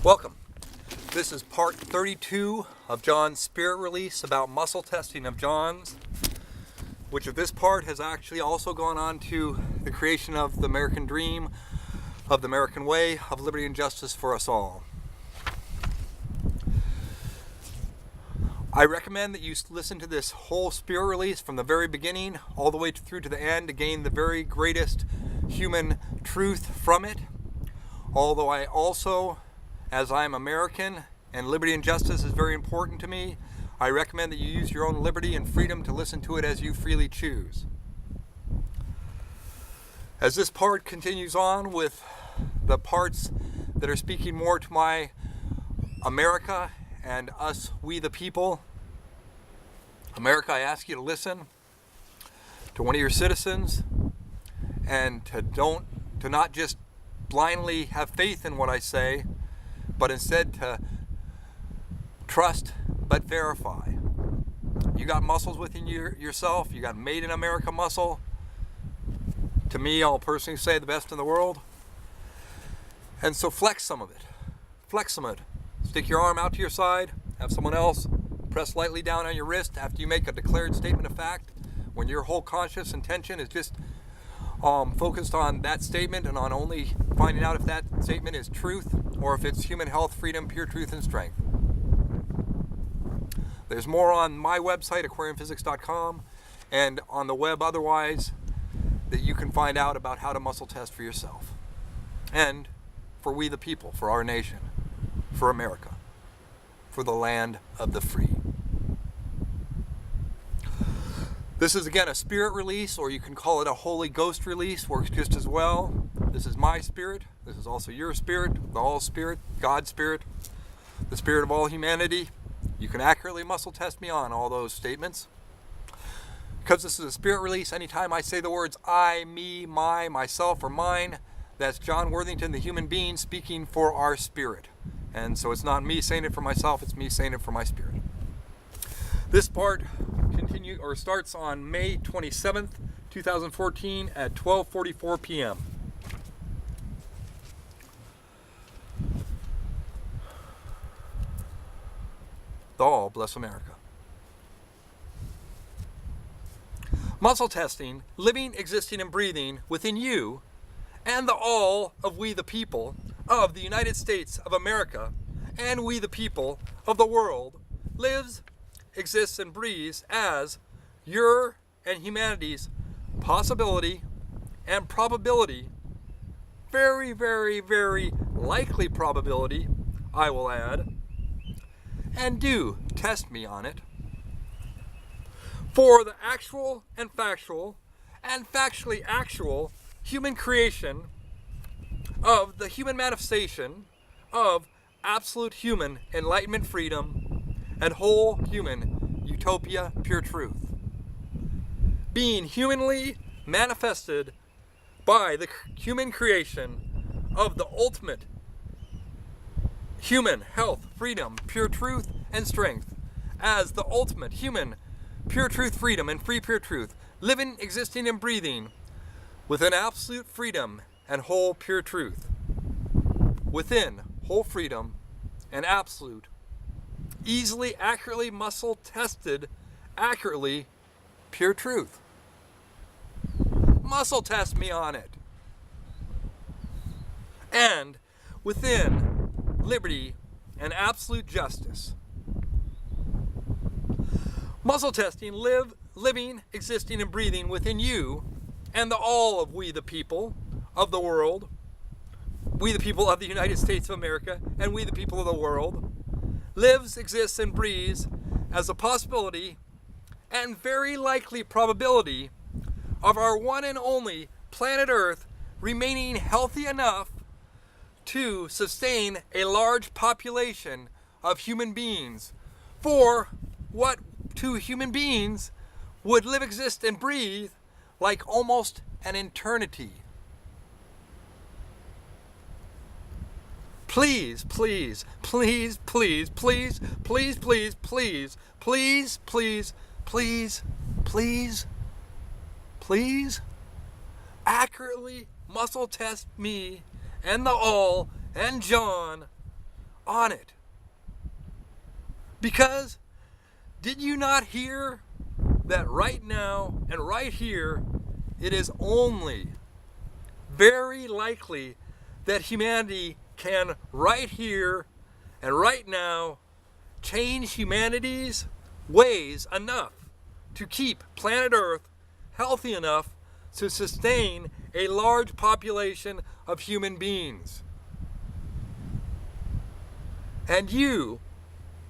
Welcome. This is part 32 of John's spirit release about muscle testing of John's, which of this part has actually also gone on to the creation of the American dream, of the American way, of liberty and justice for us all. I recommend that you listen to this whole spirit release from the very beginning all the way through to the end to gain the very greatest human truth from it. Although I also, as I'm American and liberty and justice is very important to me, I recommend that you use your own liberty and freedom to listen to it as you freely choose. As this part continues on with the parts that are speaking more to my America and us, we the people. America, I ask you to listen to one of your citizens and to not just blindly have faith in what I say, but instead to trust but verify. You got muscles within yourself. You got made in America muscle. To me, I'll personally say the best in the world. And so flex some of it. Flex some of it. Stick your arm out to your side. Have someone else press lightly down on your wrist after you make a declared statement of fact. When your whole conscious intention is just focused on that statement and on only finding out if that statement is truth or if it's human health, freedom, pure truth, and strength. There's more on my website, aquariumphysics.com, and on the web otherwise that you can find out about how to muscle test for yourself. And for we the people, for our nation, for America, for the land of the free. This is again a spirit release, or you can call it a Holy Ghost release, works just as well. This is my spirit. This is also your spirit, the all spirit, God's spirit, the spirit of all humanity. You can accurately muscle test me on all those statements. Because this is a spirit release, anytime I say the words I, me, my, myself, or mine, that's John Worthington, the human being, speaking for our spirit. And so it's not me saying it for myself, it's me saying it for my spirit. This part starts on May 27th, 2014 at 12:44 p.m. The all bless America. Muscle testing, living, existing, and breathing within you and the all of we the people of the United States of America and we the people of the world lives, exists, and breathes as your and humanity's possibility and probability, very, very, very likely probability, I will add, and do test me on it, for the actual and factual and factually actual human creation of the human manifestation of absolute human enlightenment, freedom, and whole human utopia, pure truth, being humanly manifested by the human creation of the ultimate human health, freedom, pure truth, and strength, as the ultimate human pure truth, freedom, and free pure truth, living, existing, and breathing within absolute freedom and whole pure truth, within whole freedom and absolute, easily, accurately, muscle tested, accurately, pure truth. Muscle test me on it. And within liberty and absolute justice. Muscle testing, living, existing, and breathing within you and the all of we the people of the world, we the people of the United States of America, and we the people of the world, lives, exists, and breathes as a possibility and very likely probability of our one and only planet Earth remaining healthy enough to sustain a large population of human beings for what two human beings would live, exist, and breathe like almost an eternity. Please, please, please, please, please, please, please, please, please, please, please, please, please, accurately muscle test me and the all and John on it. Because did you not hear that right now and right here, it is only very likely that humanity can right here and right now change humanity's ways enough to keep planet Earth healthy enough to sustain a large population of human beings. And you,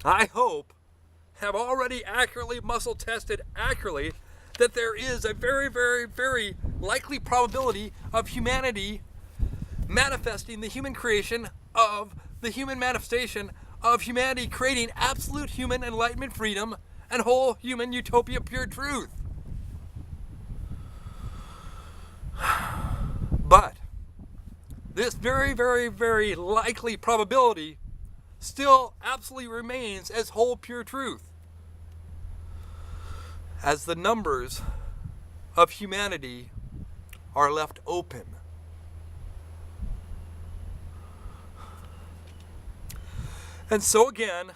I hope, have already accurately muscle tested accurately that there is a very, very, very likely probability of humanity manifesting the human creation of the human manifestation of humanity creating absolute human enlightenment freedom and whole human utopia pure truth. But this very, very, very likely probability still absolutely remains as whole pure truth, as the numbers of humanity are left open. And so again,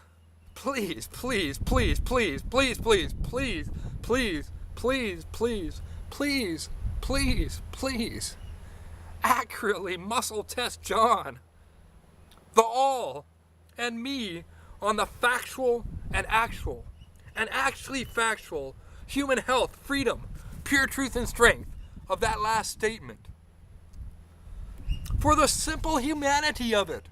please, please, please, please, please, please, please, please, please, please, please, please, please, accurately muscle test John, the all, and me on the factual and actual, and actually factual human health, freedom, pure truth, and strength of that last statement. For the simple humanity of it.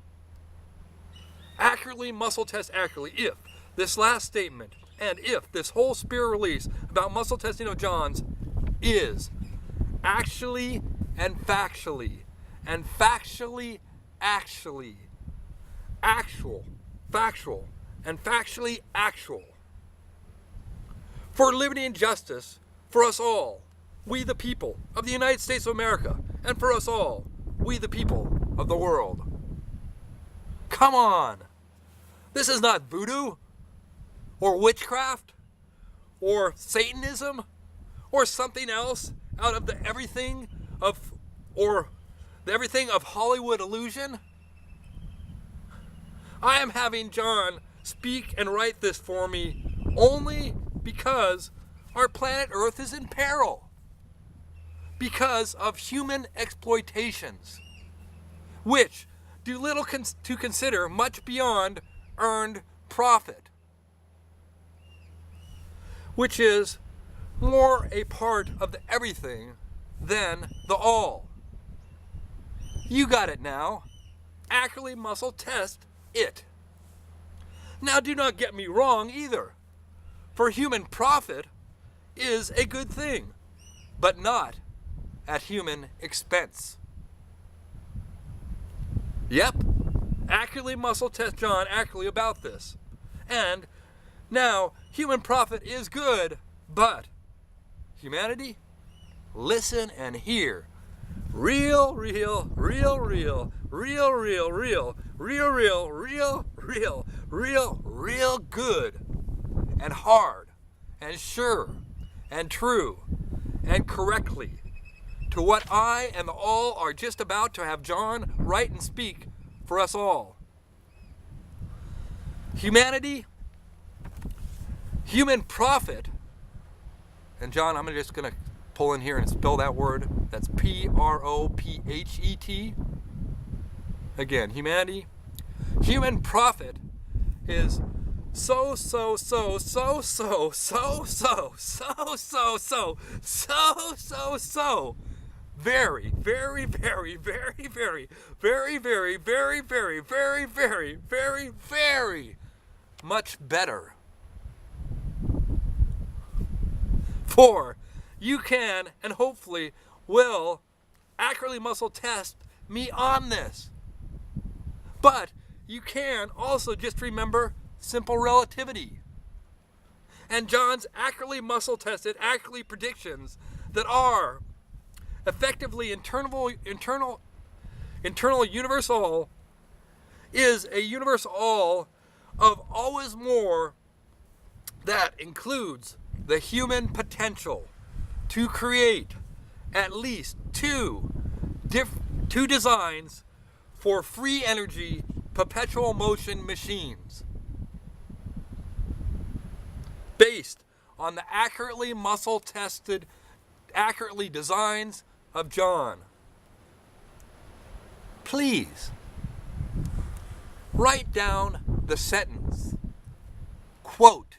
Accurately muscle test accurately if this last statement and if this whole spirit release about muscle testing of John's is actually and factually actually actual, factual, and factually actual for liberty and justice for us all, we the people of the United States of America, and for us all, we the people of the world. Come on! This is not voodoo, or witchcraft, or Satanism, or something else out of the everything of Hollywood illusion. I am having John speak and write this for me only because our planet Earth is in peril. Because of human exploitations, which do little to consider much beyond earned profit, which is more a part of the everything than the all. You got it now. Accurately muscle test it. Now do not get me wrong either, for human profit is a good thing, but not at human expense. Yep, accurately muscle test John accurately about this. And now, human profit is good, but humanity, listen and hear. Real, good and hard and sure and true and correctly to what I and the all are just about to have John write and speak for us all. Humanity, human profit, and John, I'm just going to pull in here and spell that word. That's P-R-O-P-H-E-T. Again, humanity, human profit is so very much better. For you can and hopefully will accurately muscle test me on this. But you can also just remember simple relativity. And John's accurately muscle tested, accurately predictions that are effectively internal universe all is a universe all of always more that includes the human potential to create at least two designs for free energy perpetual motion machines based on the accurately muscle-tested, accurately designs of John. Please write down the sentence. Quote,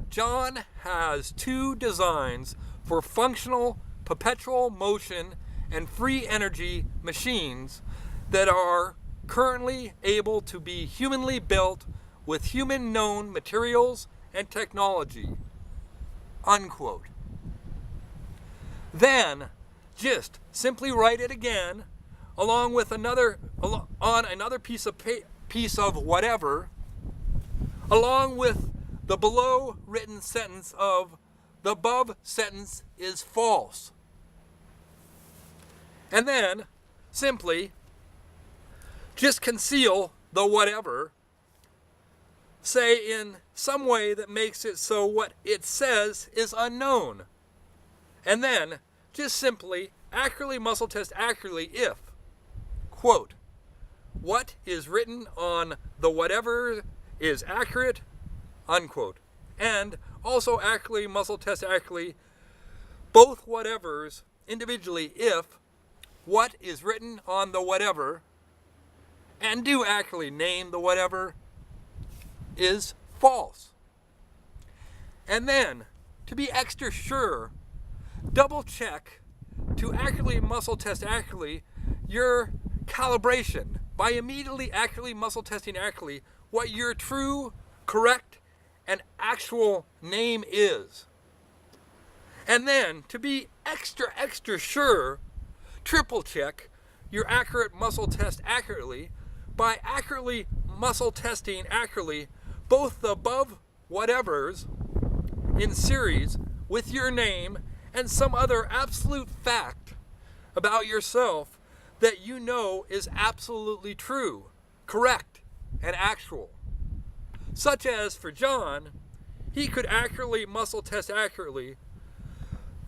John has 2 designs for functional perpetual motion and free energy machines that are currently able to be humanly built with human known materials and technology. Unquote. Then just simply write it again along with another piece of whatever, along with the below written sentence of the above sentence is false. And then simply just conceal the whatever, say in some way that makes it so what it says is unknown. And then just simply accurately muscle test accurately if, quote, what is written on the whatever is accurate, unquote. And also accurately muscle test accurately both whatevers individually if what is written on the whatever, and do accurately name the whatever, is false. And then, to be extra sure, double check to accurately muscle test accurately your calibration by immediately accurately muscle testing accurately what your true, correct, and actual name is. And then, to be extra sure, triple check your accurate muscle test accurately by accurately muscle testing accurately both the above whatevers in series with your name and some other absolute fact about yourself that you know is absolutely true, correct, and actual. Such as for John, he could accurately muscle test accurately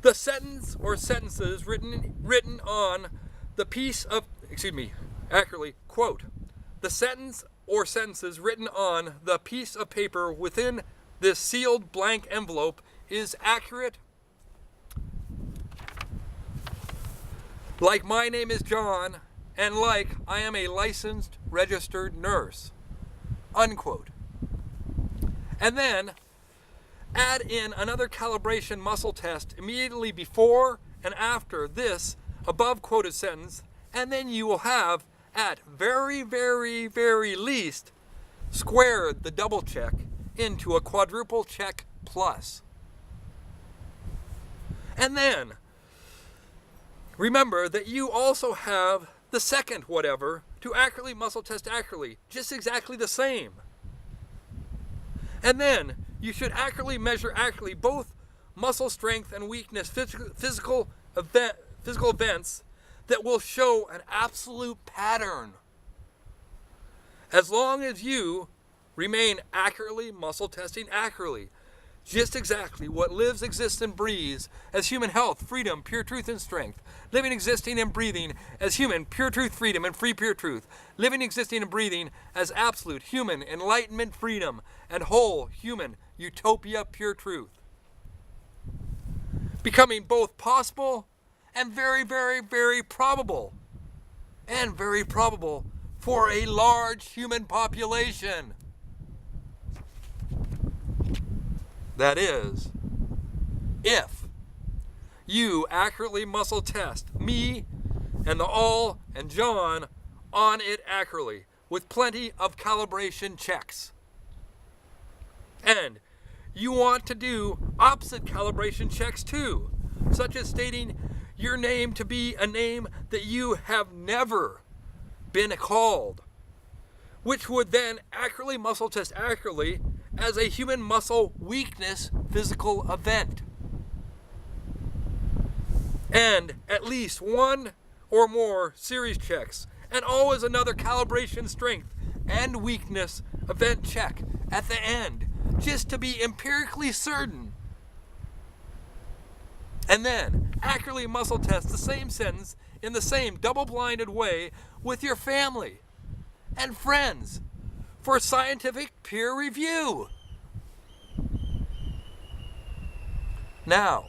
the sentence or sentences written on the piece of, accurately, quote, the sentence or sentences written on the piece of paper within this sealed blank envelope is accurate. Like my name is John, and like I am a licensed registered nurse, unquote. And then add in another calibration muscle test immediately before and after this above quoted sentence, and then you will have, at very least, squared the double check into a quadruple check plus. And then remember that you also have the second whatever to accurately muscle test accurately, just exactly the same. And then you should accurately measure accurately both muscle strength and weakness, physical events that will show an absolute pattern. As long as you remain accurately muscle testing accurately, just exactly what lives, exists, and breathes as human health, freedom, pure truth, and strength. Living, existing, and breathing as human, pure truth, freedom, and free pure truth. Living, existing, and breathing as absolute human, enlightenment, freedom, and whole human, utopia, pure truth. Becoming both possible and very probable. And very probable for a large human population. That is, if you accurately muscle test me and the all and John on it accurately with plenty of calibration checks. And you want to do opposite calibration checks too, such as stating your name to be a name that you have never been called, which would then accurately muscle test accurately as a human muscle weakness physical event. And at least one or more series checks, and always another calibration strength and weakness event check at the end, just to be empirically certain. And then accurately muscle test the same sentence in the same double-blinded way with your family. and friends for scientific peer review. Now,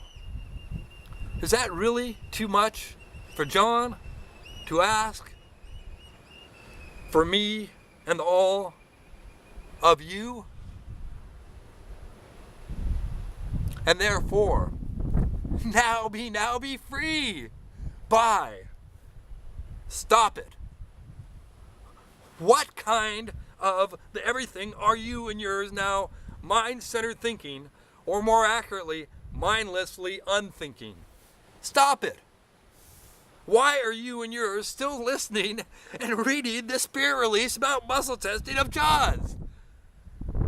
is that really too much for John to ask for me and all of you? And therefore, now be free. By. Stop it. What kind of the everything are you and yours now mind-centered thinking, or more accurately, mindlessly unthinking? Stop it. Why are you and yours still listening and reading the spirit release about muscle testing of John's?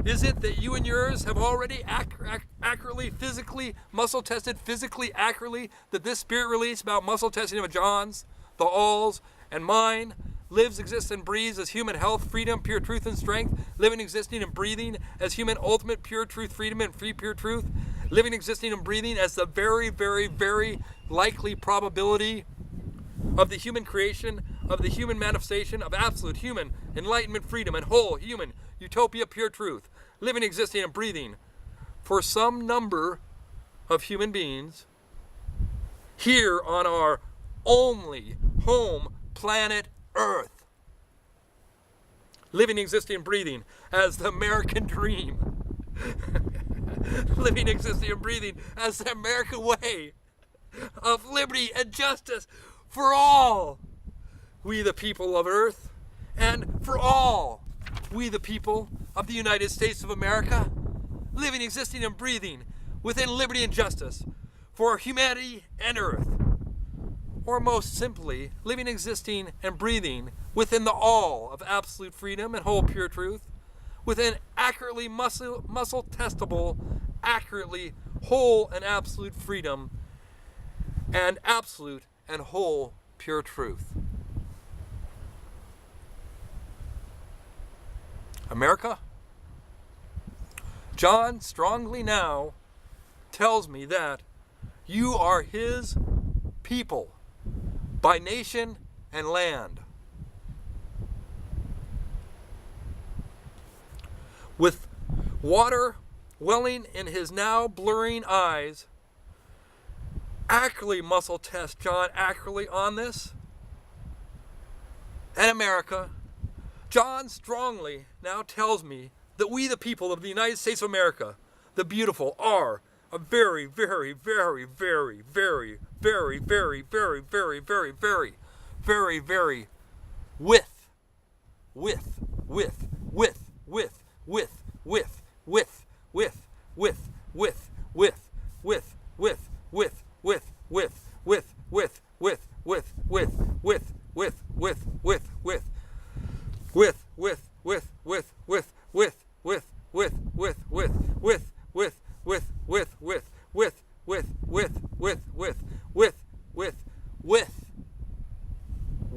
Is it that you and yours have already accurately, physically, muscle tested physically accurately that this spirit release about muscle testing of John's, the alls, and mine lives, exists, and breathes as human health, freedom, pure truth, and strength, living, existing, and breathing as human ultimate pure truth, freedom, and free pure truth, living, existing, and breathing as the very, very, very likely probability of the human creation, of the human manifestation of absolute human enlightenment, freedom, and whole human utopia, pure truth, living, existing, and breathing for some number of human beings here on our only home planet Earth. Living, existing, and breathing as the American dream. Living, existing, and breathing as the American way of liberty and justice for all we the people of Earth, and for all we the people of the United States of America, living, existing, and breathing within liberty and justice for humanity and Earth. Or most simply, living, existing, and breathing within the all of absolute freedom and whole pure truth, within accurately muscle testable, accurately whole and absolute freedom, and absolute and whole pure truth. America? John strongly now tells me that you are his people by nation and land. With water welling in his now blurring eyes, accurately muscle test John accurately on this. And America, John strongly now tells me that we the people of the United States of America, the beautiful, are a very, very, very, very, very, very, very, very, very, very, very, very, very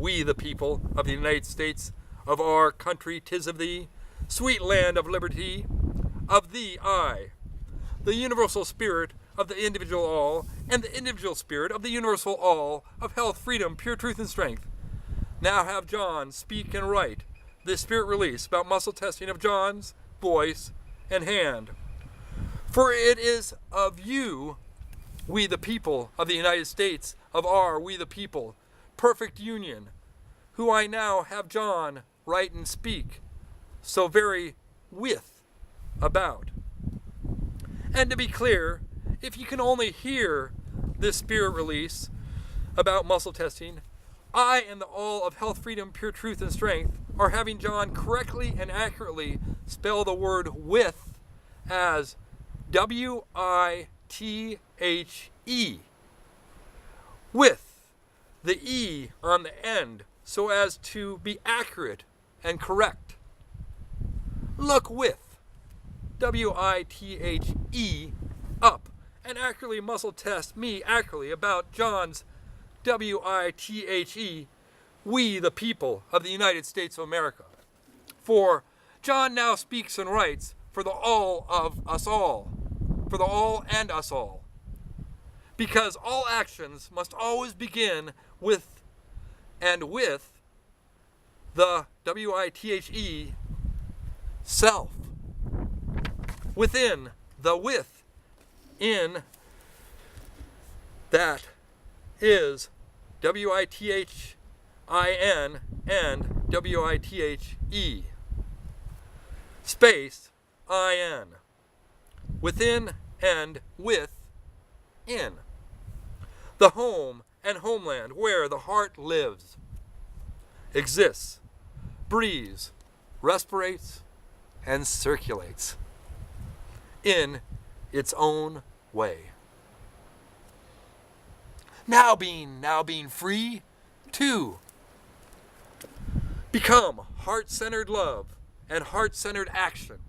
we the people of the United States of our country, 'tis of thee, sweet land of liberty, of thee I, the universal spirit of the individual all, and the individual spirit of the universal all, of health, freedom, pure truth, and strength. Now have John speak and write this spirit release about muscle testing of John's voice and hand. For it is of you, we the people of the United States, of our, we the people, perfect union, who I now have John write and speak so very with about. And to be clear, if you can only hear this spirit release about muscle testing, I and the all of health, freedom, pure truth, and strength are having John correctly and accurately spell the word with as W-I-T-H-E, with the E on the end so as to be accurate and correct. Look with W-I-T-H-E up and accurately muscle test me accurately about John's W-I-T-H-E, we the people of the United States of America. For John now speaks and writes for the all of us all, for the all and us all. Because all actions must always begin with and with the W-I-T-H-E, self. Within the withe, in, that is W-I-T-H-I-N and W-I-T-H-E. Space, I-N. Within and with, in. The home and homeland where the heart lives, exists, breathes, respirates, and circulates in its own way. Now being free to become heart-centered love and heart-centered action.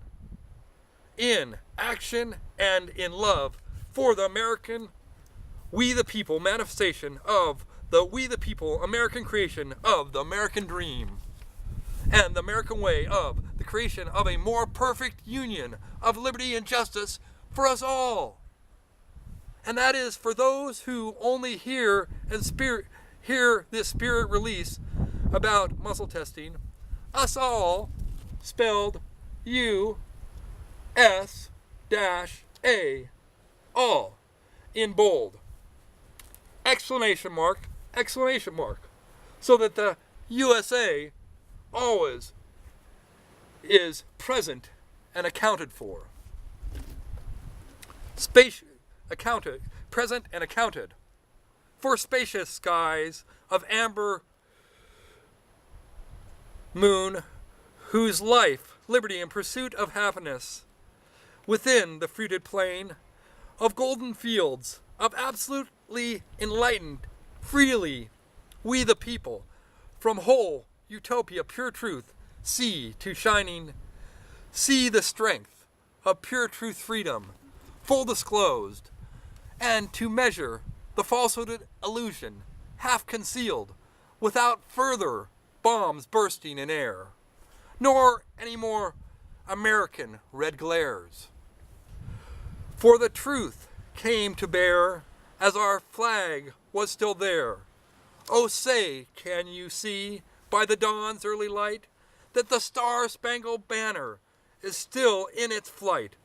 In action and in love for the American, we the people manifestation of the we the people American creation of the American dream and the American way of the creation of a more perfect union of liberty and justice for us all. And that is for those who only hear this spirit release about muscle testing, us all, spelled U-S-A, all, in bold, exclamation mark, so that the USA always is present and accounted for. Present and accounted for spacious skies of amber moon, whose life, liberty, and pursuit of happiness within the fruited plain of golden fields of absolutely enlightened, freely, we the people, from whole utopia, pure truth, see to shining, see the strength of pure truth freedom, full disclosed, and to measure the falsehood illusion, half concealed, without further bombs bursting in air, nor any more American red glares. For the truth came to bear as our flag was still there. Oh, say, can you see by the dawn's early light that the star-spangled banner is still in its flight?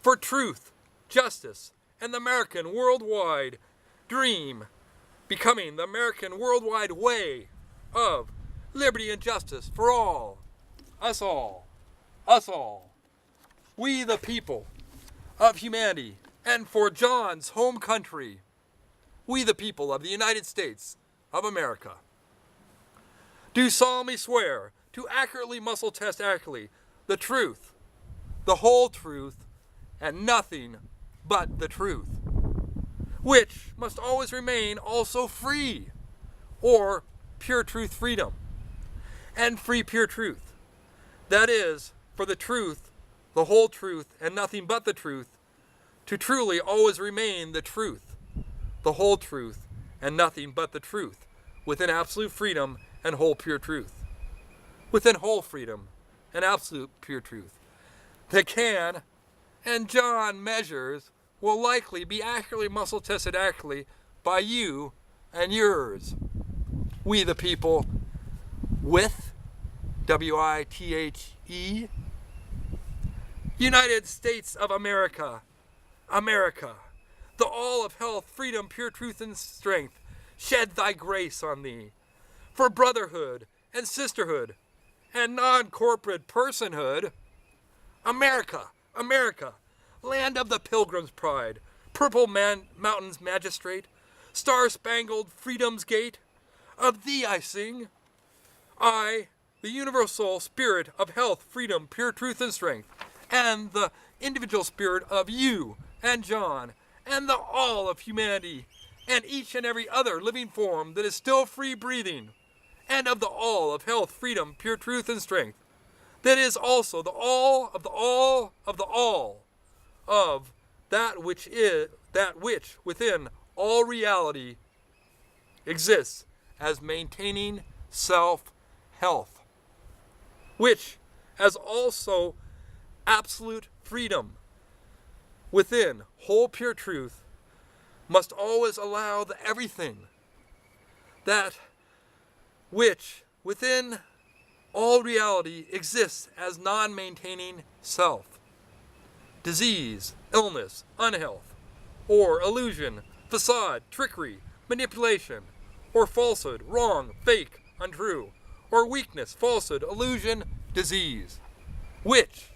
For truth, justice, and the American worldwide dream, becoming the American worldwide way of liberty and justice for all, us all, we the people of humanity, and for John's home country, we the people of the United States of America. Do solemnly swear to accurately muscle test accurately the truth, the whole truth, and nothing but the truth, which must always remain also free, or pure truth freedom, and free pure truth. That is, for the truth, the whole truth, and nothing but the truth, to truly always remain the truth, the whole truth, and nothing but the truth, within absolute freedom and whole pure truth. Within whole freedom and absolute pure truth. That can, and John measures, will likely be accurately muscle tested accurately by you and yours. We the people, with W-I-T-H-E, United States of America, America, the all of health, freedom, pure truth, and strength, shed thy grace on thee, for brotherhood and sisterhood and non-corporate personhood. America, America, land of the pilgrim's pride, purple mountains magistrate, star-spangled freedom's gate, of thee I sing. I, the universal spirit of health, freedom, pure truth, and strength, and the individual spirit of you and John, and the all of humanity, and each and every other living form that is still free breathing, and of the all of health, freedom, pure truth, and strength, that is also the all of the all of the all of that which within all reality exists as maintaining self-health, which as also absolute freedom within whole pure truth must always allow the everything that which within all reality exists as non-maintaining self. Disease, illness, unhealth, or illusion, facade, trickery, manipulation, or falsehood, wrong, fake, untrue, or weakness, falsehood, illusion, disease. Which,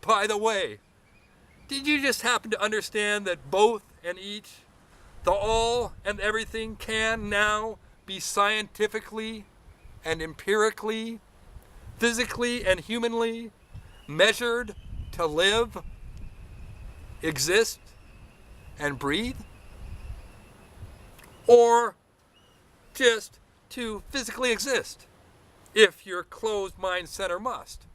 by the way, did you just happen to understand that both and each, the all and everything, can now be scientifically and empirically, physically and humanly measured to live, exist, and breathe? Or just to physically exist, if your closed mind center must?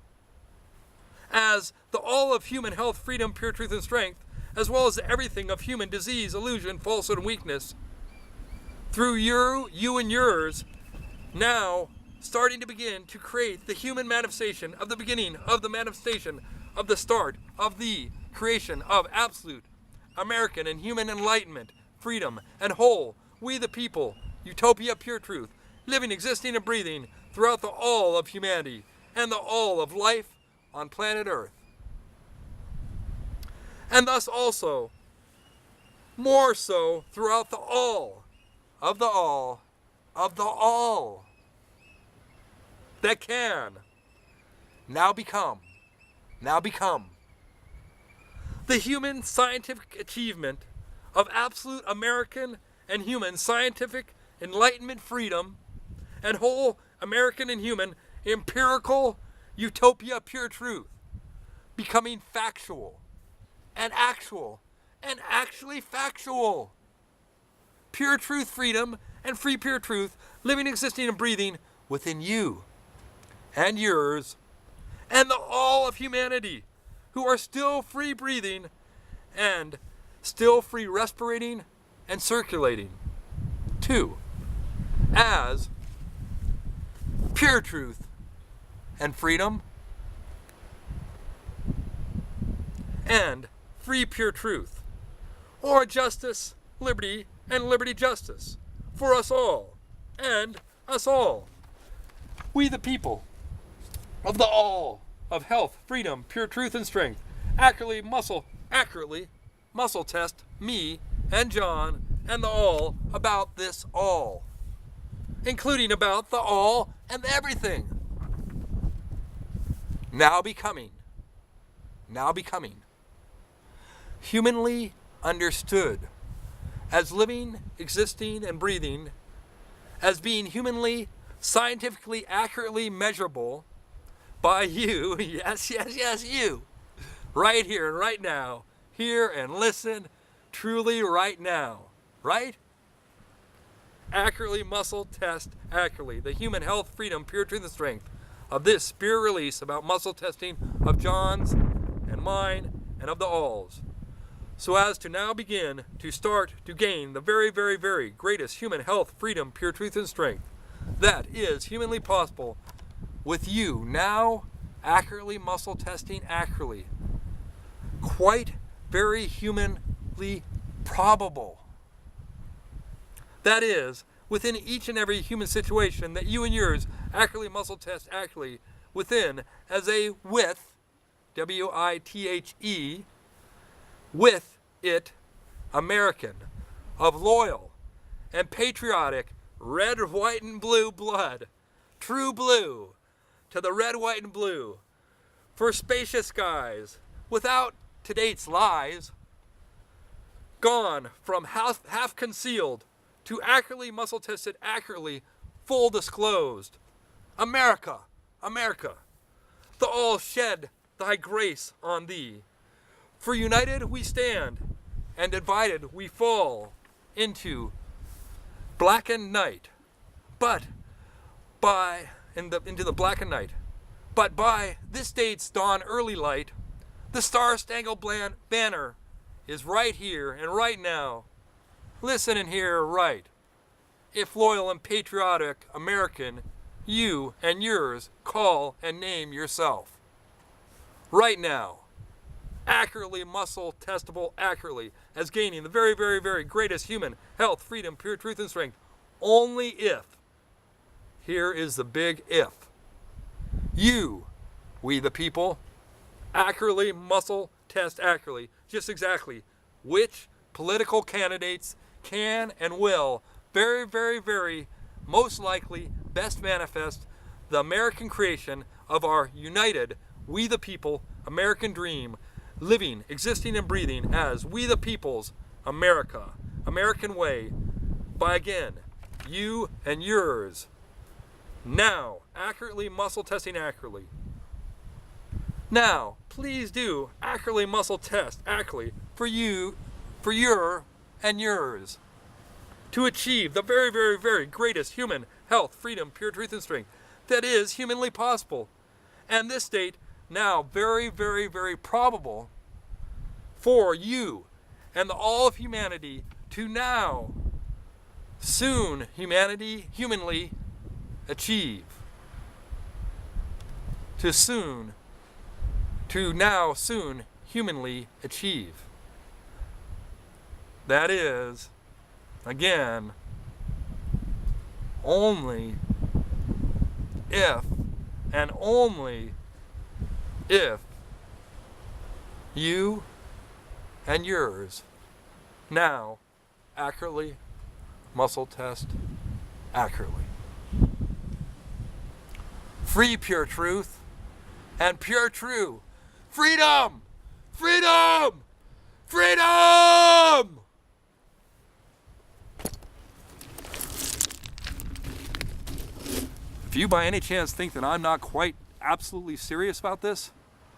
As the all of human health, freedom, pure truth, and strength, as well as everything of human disease, illusion, falsehood, and weakness, through you and yours, now starting to begin to create the human manifestation of the beginning of the manifestation of the start of the creation of absolute American and human enlightenment, freedom, and whole, we the people, utopia, pure truth, living, existing, and breathing throughout the all of humanity and the all of life on planet Earth. And thus also, more so throughout the all of the all of the all that can now become the human scientific achievement of absolute American and human scientific enlightenment, freedom, and whole American and human empirical utopia, pure truth, becoming factual and actual and actually factual. Pure truth, freedom, and free pure truth, living, existing, and breathing within you and yours and the all of humanity who are still free breathing and still free respirating and circulating. 2. As pure truth and freedom and free pure truth, or justice, liberty, and liberty justice for us all and us all. We the people of the all of health, freedom, pure truth, and strength, accurately muscle test me and John and the all about this all, including about the all and everything. Now becoming humanly understood as living, existing, and breathing, as being humanly, scientifically, accurately measurable by you, yes, you, right here and right now, hear and listen, truly right now, right? Accurately muscle test, accurately, the human health, freedom, pure truth, and strength of this spirit release about muscle testing of John's and mine and of the all's, so as to now begin to start to gain the very, very, very greatest human health, freedom, pure truth, and strength that is humanly possible with you now accurately muscle testing accurately, quite very humanly probable. That is, within each and every human situation that you and yours accurately muscle test accurately within as a withe, W-I-T-H-E, with it American of loyal and patriotic red, white, and blue blood, true blue to the red, white, and blue, for spacious skies, without to-date's lies, gone from half concealed to accurately muscle tested, accurately full disclosed. America, the all shed thy grace on thee. For united we stand, and divided we fall into blackened night. Into the blackened night. But by this date's dawn early light, the star-spangled banner is right here and right now. Listen and hear right. If loyal and patriotic American, you and yours call and name yourself. Right now. Accurately muscle testable accurately as gaining the very, very, very greatest human health, freedom, pure truth, and strength. Only if, here is the big if, You, we the people, accurately muscle test accurately, just exactly which political candidates can and will very, very, very most likely best manifest the American creation of our united, we the people, American dream, living, existing, and breathing as we the people's America, American way, by again, you and yours. Now, accurately muscle testing accurately. Now, please do accurately muscle test accurately for you, for your and yours, to achieve the very, very, very greatest human health, freedom, pure truth, and strength that is humanly possible. And this state now very, very, very probable for you and all of humanity to now soon humanly achieve. To now soon humanly achieve. That is, again, only if and only if you and yours now accurately muscle test accurately. Free pure truth and pure true. Freedom! Freedom! Freedom! If you by any chance think that I'm not quite absolutely serious about this,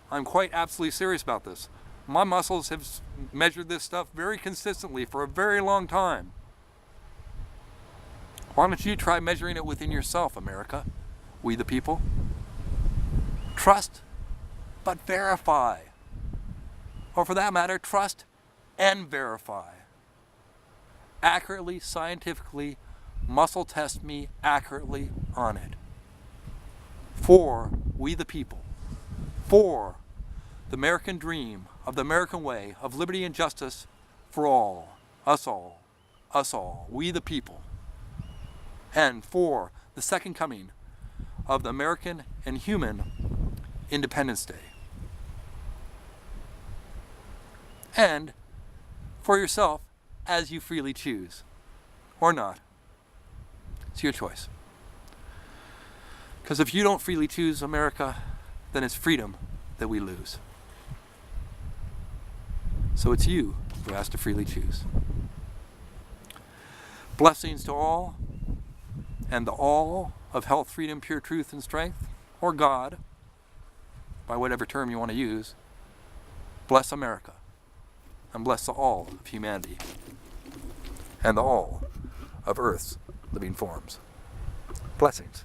I'm quite absolutely serious about this. My muscles have measured this stuff very consistently for a very long time. Why don't you try measuring it within yourself, America? We the people. Trust, but verify. Or for that matter, trust and verify. Accurately, scientifically, muscle test me accurately on it. For we the people. For the American dream of the American way of liberty and justice for all, us all, we the people. And for the second coming of the American and human Independence Day. And for yourself as you freely choose, or not. It's your choice. Because if you don't freely choose America, then it's freedom that we lose. So it's you who has to freely choose. Blessings to all, and the all of health, freedom, pure truth, and strength, or God, by whatever term you want to use. Bless America, and bless the all of humanity, and the all of Earth's living forms. Blessings.